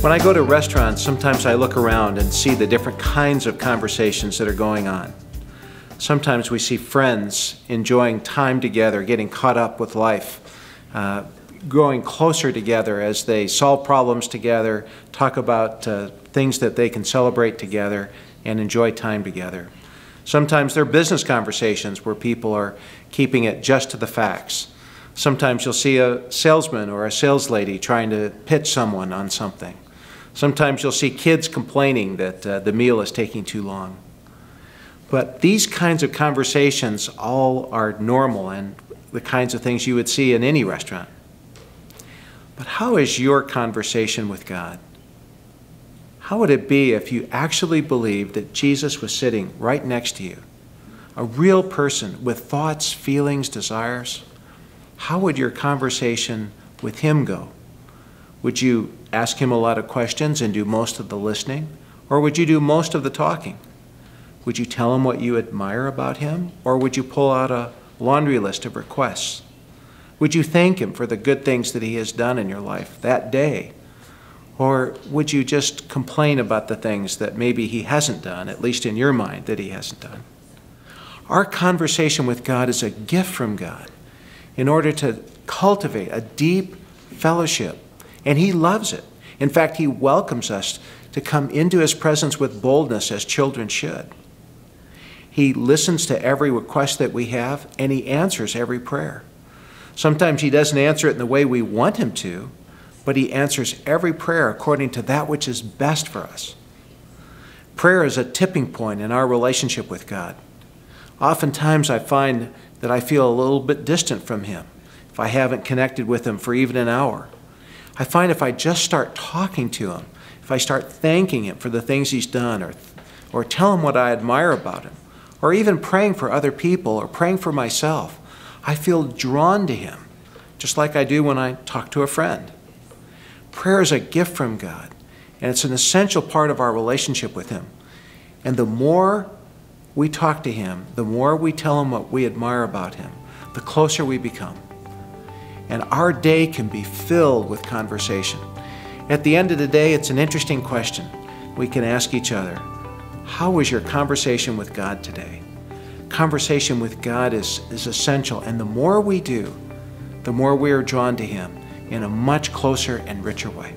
When I go to restaurants, sometimes I look around and see the different kinds of conversations that are going on. Sometimes we see friends enjoying time together, getting caught up with life, growing closer together as they solve problems together, talk about things that they can celebrate together, and enjoy time together. Sometimes they're business conversations where people are keeping it just to the facts. Sometimes you'll see a salesman or a saleslady trying to pitch someone on something. Sometimes you'll see kids complaining that the meal is taking too long. But these kinds of conversations all are normal and the kinds of things you would see in any restaurant. But how is your conversation with God? How would it be if you actually believed that Jesus was sitting right next to you, a real person with thoughts, feelings, desires? How would your conversation with him go? Would you ask him a lot of questions and do most of the listening? Or would you do most of the talking? Would you tell him what you admire about him? Or would you pull out a laundry list of requests? Would you thank him for the good things that he has done in your life that day? Or would you just complain about the things that maybe he hasn't done, at least in your mind, that he hasn't done? Our conversation with God is a gift from God in order to cultivate a deep fellowship, and he loves it. In fact, he welcomes us to come into his presence with boldness as children should. He listens to every request that we have, and he answers every prayer. Sometimes he doesn't answer it in the way we want him to, but he answers every prayer according to that which is best for us. Prayer is a tipping point in our relationship with God. Oftentimes I find that I feel a little bit distant from him if I haven't connected with him for even an hour. I find if I just start talking to him, if I start thanking him for the things he's done, or tell him what I admire about him, or even praying for other people or praying for myself, I feel drawn to him, just like I do when I talk to a friend. Prayer is a gift from God, and it's an essential part of our relationship with him. And the more we talk to him, the more we tell him what we admire about him, the closer we become. And our day can be filled with conversation. At the end of the day, it's an interesting question. We can ask each other, how was your conversation with God today? Conversation with God is essential, and the more we do, the more we are drawn to him in a much closer and richer way.